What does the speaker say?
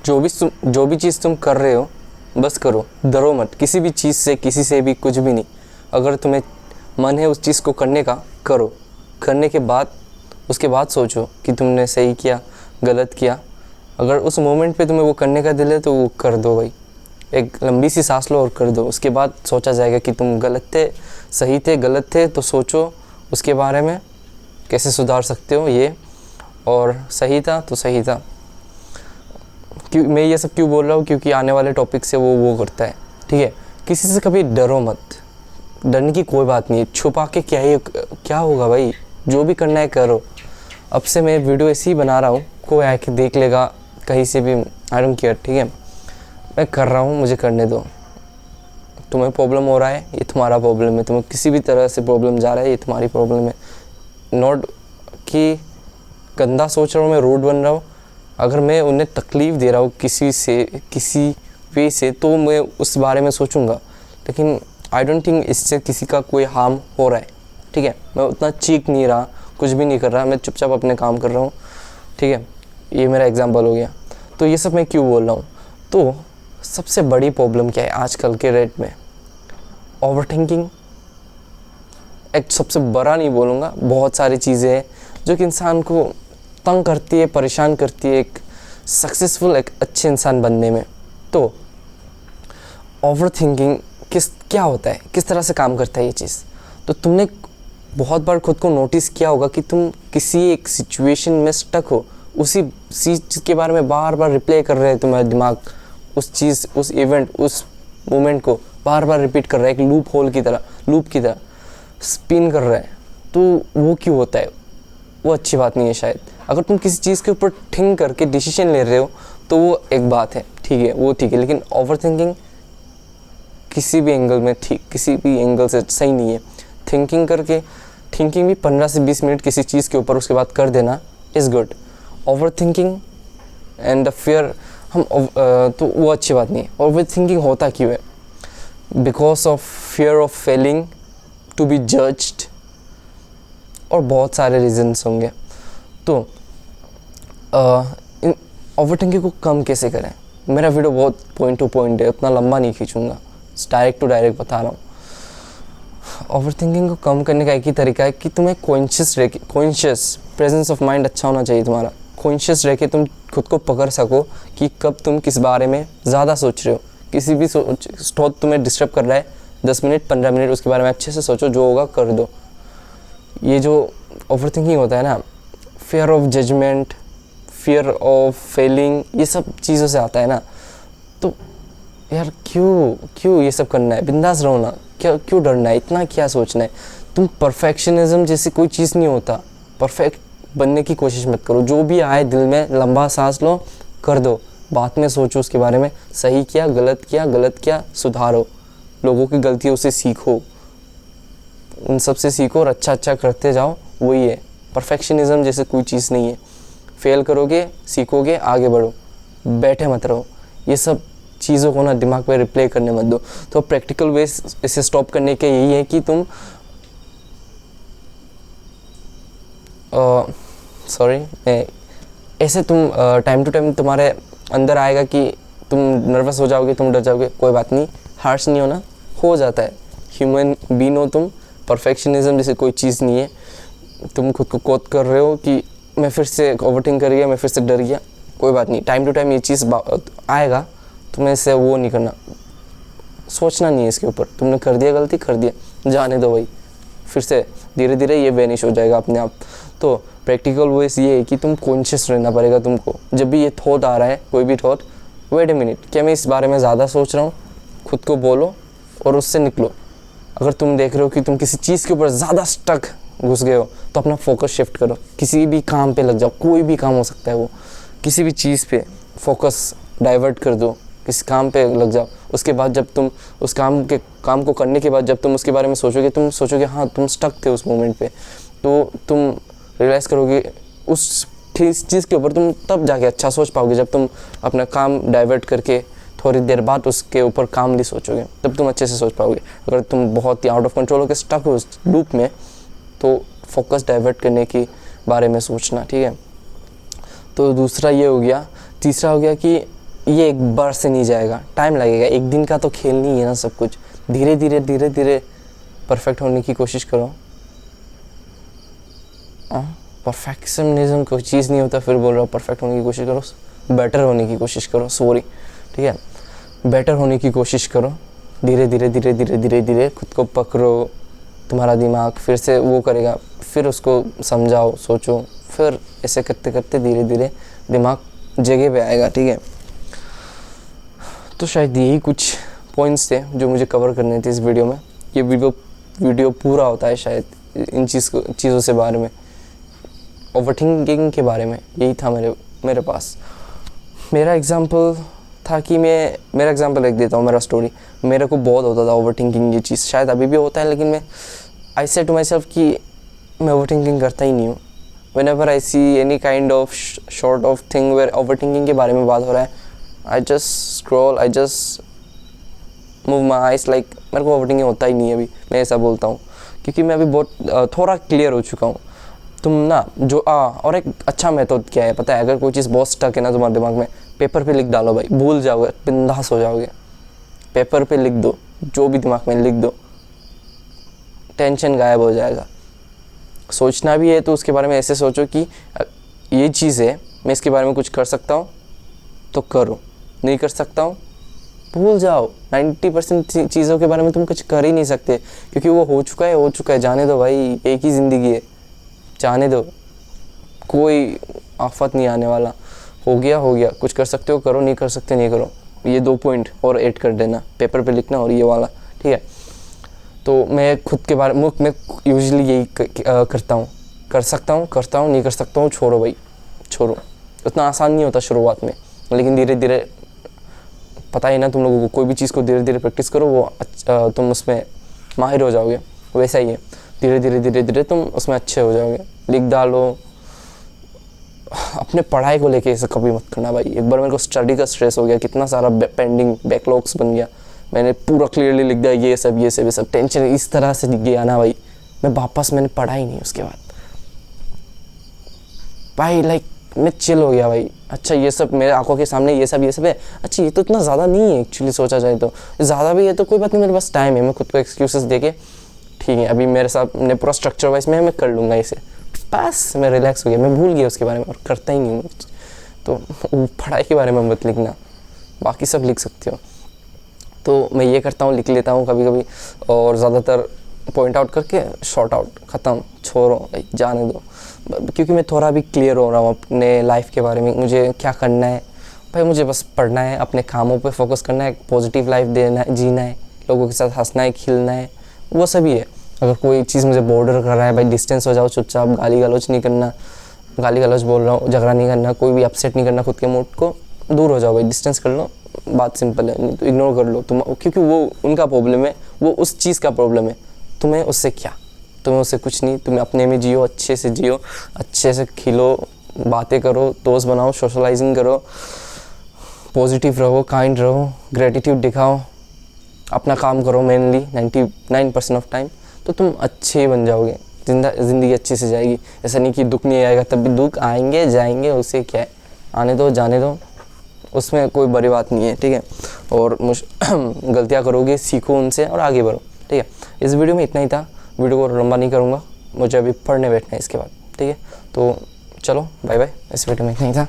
जो भी चीज़ तुम कर रहे हो बस करो, डरो मत किसी भी चीज़ से, किसी से भी, कुछ भी नहीं। अगर तुम्हें मन है उस चीज़ को करने का, करो। करने के बाद उसके बाद सोचो कि तुमने सही किया, गलत किया। अगर उस मोमेंट पे तुम्हें वो करने का दिल है तो वो कर दो भाई। एक लंबी सी सांस लो और कर दो। उसके बाद सोचा जाएगा कि तुम गलत थे, सही थे, गलत थे, तो सोचो उसके बारे में कैसे सुधार सकते हो ये, और सही था तो सही था। मैं ये सब क्यों बोल रहा हूँ, क्योंकि आने वाले टॉपिक से वो करता है, ठीक है। किसी से कभी डरो मत, डरने की कोई बात नहीं है। छुपा के क्या होगा भाई, जो भी करना है करो। अब से मैं वीडियो ऐसे ही बना रहा हूँ, कोई आके देख लेगा कहीं से भी, आई डोंट केयर, ठीक है। मैं कर रहा हूँ, मुझे करने दो। तुम्हें प्रॉब्लम हो रहा है, ये तुम्हारा प्रॉब्लम है। तुम्हें किसी भी तरह से प्रॉब्लम जा रहा है, ये तुम्हारी प्रॉब्लम है। नॉट कि गंदा सोच रहा हूँ, मैं रूड बन रहा हूँ। अगर मैं उन्हें तकलीफ़ दे रहा हूँ किसी वे से, तो मैं उस बारे में सोचूंगा। लेकिन आई डोंट थिंक इससे किसी का कोई हार्म हो रहा है, ठीक है। मैं उतना चीख नहीं रहा, कुछ भी नहीं कर रहा, मैं चुपचाप अपने काम कर रहा हूँ, ठीक है। ये मेरा एग्जांपल हो गया। तो ये सब मैं क्यों बोल रहा हूँ, तो सबसे बड़ी प्रॉब्लम क्या है आजकल के रेट में, ओवरथिंकिंग। एक सबसे बड़ा नहीं बोलूँगा, बहुत सारी चीज़ें हैं जो कि इंसान को तंग करती है, परेशान करती है एक सक्सेसफुल, एक अच्छे इंसान बनने में। तो ओवरथिंकिंग क्या होता है, किस तरह से काम करता है ये चीज़। तो तुमने बहुत बार खुद को नोटिस किया होगा कि तुम किसी एक सिचुएशन में स्टक हो, उसी चीज़ के बारे में बार बार रिप्ले कर रहे हैं, तुम्हारा दिमाग उस चीज़, उस इवेंट, उस मोमेंट को बार बार रिपीट कर रहा है, एक लूप की तरह स्पिन कर रहा है। तो वो क्यों होता है, वो अच्छी बात नहीं है शायद। अगर तुम किसी चीज़ के ऊपर थिंक करके डिसीजन ले रहे हो तो वो एक बात है, ठीक है, वो ठीक है। लेकिन ओवरथिंकिंग किसी भी एंगल से सही नहीं है। थिंकिंग भी 15 से 20 मिनट किसी चीज़ के ऊपर, उसके बाद कर देना is good. Overthinking and the fear, तो वो अच्छी बात नहीं है। ओवरथिंकिंग होता क्यों है, because of fear of failing, to be judged, और बहुत सारे रीजन्स होंगे। तो इन ओवरथिंकिंग को कम कैसे करें, मेरा वीडियो बहुत पॉइंट टू पॉइंट है, उतना लंबा नहीं खींचूंगा, डायरेक्ट टू डायरेक्ट बता रहा हूँ। ओवरथिंकिंग को कम करने का एक ही तरीका है कि तुम्हें कॉन्शियस प्रेजेंस ऑफ माइंड अच्छा होना चाहिए तुम्हारा। कॉन्शियस रह के तुम खुद को पकड़ सको कि कब तुम किस बारे में ज़्यादा सोच रहे हो। किसी भी थॉट तुम्हें डिस्टर्ब कर रहा है, 10 मिनट 15 मिनट उसके बारे में अच्छे से सोचो, जो होगा कर दो। ये जो ओवरथिंकिंग होता है ना, fear of judgement, fear of failing, ये सब चीज़ों से आता है ना। तो यार क्यों ये सब करना है, बिंदास रहो ना, क्यों डरना है, इतना क्या सोचना है। तुम परफेक्शनिज्म जैसी कोई चीज़ नहीं होता, परफेक्ट बनने की कोशिश मत करो। जो भी आए दिल में, लंबा सांस लो, कर दो, बाद में सोचो उसके बारे में, सही किया, गलत किया, सुधारो, लोगों की गलतियों से सीखो, उन सब से सीखो और अच्छा करते जाओ। वही है, परफेक्शनिज्म जैसे कोई चीज़ नहीं है। फेल करोगे, सीखोगे, आगे बढ़ो, बैठे मत रहो। ये सब चीज़ों को ना दिमाग पे रिप्ले करने मत दो। तो प्रैक्टिकल वे इसे स्टॉप करने के यही है कि तुम ऐसे तुम टाइम टू टाइम तुम्हारे अंदर आएगा कि तुम नर्वस हो जाओगे, तुम डर जाओगे, कोई बात नहीं, हार्श नहीं होना, हो जाता है, ह्यूमन बीइंग हो तुम। परफेक्शनिज्म जैसे कोई चीज़ नहीं है। तुम खुद को कोत कर रहे हो कि मैं फिर से ओवरथिंक कर गया, मैं फिर से डर गया, कोई बात नहीं, टाइम टू टाइम ये चीज़ आएगा, तुम्हें इससे वो नहीं करना, सोचना नहीं है इसके ऊपर। तुमने कर दिया गलती, कर दिया, जाने दो भाई, फिर से धीरे धीरे ये वैनिश हो जाएगा अपने आप। तो प्रैक्टिकल वेज ये है कि तुम कॉन्शियस रहना पड़ेगा तुमको। जब भी ये थॉट आ रहा है, कोई भी थॉट, वेट ए मिनट, क्या मैं इस बारे में ज़्यादा सोच रहा हूँ, खुद को बोलो और उससे निकलो। अगर तुम देख रहे हो कि तुम किसी चीज़ के ऊपर ज़्यादा स्टक घुस गए हो, तो अपना फोकस शिफ्ट करो, किसी भी काम पे लग जाओ, कोई भी काम हो सकता है वो, किसी भी चीज़ पे फोकस डाइवर्ट कर दो, किसी काम पे लग जाओ। उसके बाद जब तुम उस काम को करने के बाद जब तुम उसके बारे में सोचोगे, तुम सोचोगे हाँ तुम स्टक थे उस मोमेंट पे, तो तुम रियलाइज़ करोगे उस चीज़ के ऊपर तुम तब जाके अच्छा सोच पाओगे, जब तुम अपना काम डाइवर्ट करके थोड़ी देर बाद उसके ऊपर कामली सोचोगे, तब तुम अच्छे से सोच पाओगे। अगर तुम बहुत ही आउट ऑफ कंट्रोल होकर स्टक हो उस लूप में, तो फोकस डाइवर्ट करने के बारे में सोचना, ठीक है। तो दूसरा ये हो गया। तीसरा हो गया कि ये एक बार से नहीं जाएगा, टाइम लगेगा, एक दिन का तो खेल नहीं है ना सब कुछ। धीरे धीरे परफेक्ट होने की कोशिश करो। परफेक्शनिज्म कोई चीज़ नहीं होता, फिर बोल रहा हूँ परफेक्ट होने की कोशिश करो, बेटर होने की कोशिश करो, सॉरी, ठीक है, बेटर होने की कोशिश करो। धीरे धीरे खुद को पकड़ो, तुम्हारा दिमाग फिर से वो करेगा, फिर उसको समझाओ, सोचो, फिर ऐसे करते करते धीरे धीरे दिमाग जगह पे आएगा, ठीक है। तो शायद यही कुछ पॉइंट्स थे जो मुझे कवर करने थे इस वीडियो में। ये वीडियो पूरा होता है शायद इन चीज़ों से बारे में, ओवरथिंकिंग के बारे में। यही था मेरे पास। मेरा एग्जांपल था कि मेरा एग्जांपल लिख देता हूँ, मेरा स्टोरी। मेरे को बहुत होता था ओवरथिंकिंग ये चीज़, शायद अभी भी होता है, लेकिन मैं आई से टू माई सेल्फ कि मैं ओवरथिंकिंग करता ही नहीं हूँ। Whenever I see any kind of short of thing where overthinking के बारे में बात हो रहा है, I just scroll, I just move my eyes, like मेरे को ओवरथिंकिंग होता ही नहीं है अभी, मैं ऐसा बोलता हूँ, क्योंकि मैं अभी बहुत थोड़ा क्लियर हो चुका हूँ। तुम ना जो और एक अच्छा मेथड क्या है पता है, अगर कोई चीज़ बहुत स्टक है ना तुम्हारे दिमाग में, पेपर पे लिख डालो भाई, भूल जाओगे, बिंदास हो जाओगे। पेपर पे लिख दो, जो भी दिमाग में लिख दो, टेंशन गायब हो जाएगा। सोचना भी है तो उसके बारे में ऐसे सोचो कि ये चीज़ है, मैं इसके बारे में कुछ कर सकता हूँ तो करो, नहीं कर सकता हूँ भूल जाओ। 90% चीज़ों के बारे में तुम कुछ कर ही नहीं सकते, क्योंकि वो हो चुका है, जाने दो भाई, एक ही ज़िंदगी है, जाने दो, कोई आफत नहीं आने वाला। हो गया, कुछ कर सकते हो करो, नहीं कर सकते नहीं करो। ये 2 पॉइंट और ऐड कर देना, पेपर पे लिखना और ये वाला, ठीक है। तो मैं खुद के बारे में मैं यूजुअली यही करता हूँ, कर सकता हूँ करता हूँ, नहीं कर सकता हूँ छोड़ो भाई, छोड़ो। उतना आसान नहीं होता शुरुआत में, लेकिन धीरे धीरे, पता ही ना तुम लोगों को, कोई भी चीज़ को धीरे धीरे प्रैक्टिस करो, वो तुम उसमें माहिर हो जाओगे। वैसा ही है, धीरे धीरे तुम उसमें अच्छे हो जाओगे। लिख डालो। अपने पढ़ाई को लेके ऐसा कभी मत करना भाई। एक बार मेरे को स्टडी का स्ट्रेस हो गया, कितना सारा पेंडिंग बैकलॉग्स बन गया, मैंने पूरा क्लियरली लिख दिया ये सब टेंशन इस तरह से लिख गया ना भाई, मैंने पढ़ा ही नहीं उसके बाद भाई। लाइक मैं चिल हो गया भाई, अच्छा ये सब मेरे आंखों के सामने ये सब है, अच्छा ये तो इतना ज़्यादा नहीं है एक्चुअली, सोचा जाए तो ज़्यादा भी है तो कोई बात नहीं, मेरे पास टाइम है, मैं खुद को एक्सक्यूजेस देके ठीक है अभी मेरे साथ ने पूरा स्ट्रक्चर वाइज में मैं कर लूँगा इसे, बस मैं रिलैक्स हो गया, मैं भूल गया उसके बारे में और करता ही नहीं हूँ। तो पढ़ाई के बारे में मत लिखना, बाकी सब लिख सकते हो। तो मैं ये करता हूँ, लिख लेता हूँ कभी कभी, और ज़्यादातर पॉइंट आउट करके शॉर्ट आउट, ख़त्म, छोड़ो जाने दो, क्योंकि मैं थोड़ा भी क्लियर हो रहा हूँ अपने लाइफ के बारे में, मुझे क्या करना है भाई, मुझे बस पढ़ना है, अपने कामों पे फोकस करना है, पॉजिटिव लाइफ जीना है, लोगों के साथ हंसना है, खिलना है, वो सभी है। अगर कोई चीज़ मुझे बॉर्डर कर रहा है भाई, डिस्टेंस हो जाओ चुपचाप, गाली गलौज नहीं करना, गाली गलौज बोल रहा हूँ, झगड़ा नहीं करना, कोई भी अपसेट नहीं करना, खुद के मूड को दूर हो जाओ भाई, डिस्टेंस कर लो, बात सिंपल है, नहीं तो इग्नोर कर लो तुम, क्योंकि वो उनका प्रॉब्लम है, वो उस चीज़ का प्रॉब्लम है, तुम्हें उससे क्या, तुम्हें उससे कुछ नहीं, तुम्हें अपने में जियो, अच्छे से जियो, अच्छे से खिलो, बातें करो, दोस्त बनाओ, सोशलाइजिंग करो, पॉजिटिव रहो, काइंड रहो, ग्रेटिट्यूड दिखाओ, अपना काम करो मेनली 99% ऑफ टाइम, तो तुम अच्छे बन जाओगे, ज़िंदगी अच्छे से जाएगी। ऐसा नहीं कि दुख नहीं आएगा, तब भी दुख आएंगे जाएंगे, उससे क्या है, आने दो जाने दो, उसमें कोई बड़ी बात नहीं है, ठीक है। और गलतियाँ करोगे, सीखो उनसे और आगे बढ़ो, ठीक है। इस वीडियो में इतना ही था, वीडियो को लंबा नहीं करूँगा, मुझे अभी पढ़ने बैठना है इसके बाद, ठीक है। तो चलो बाय बाय, इस वीडियो में इतना ही था।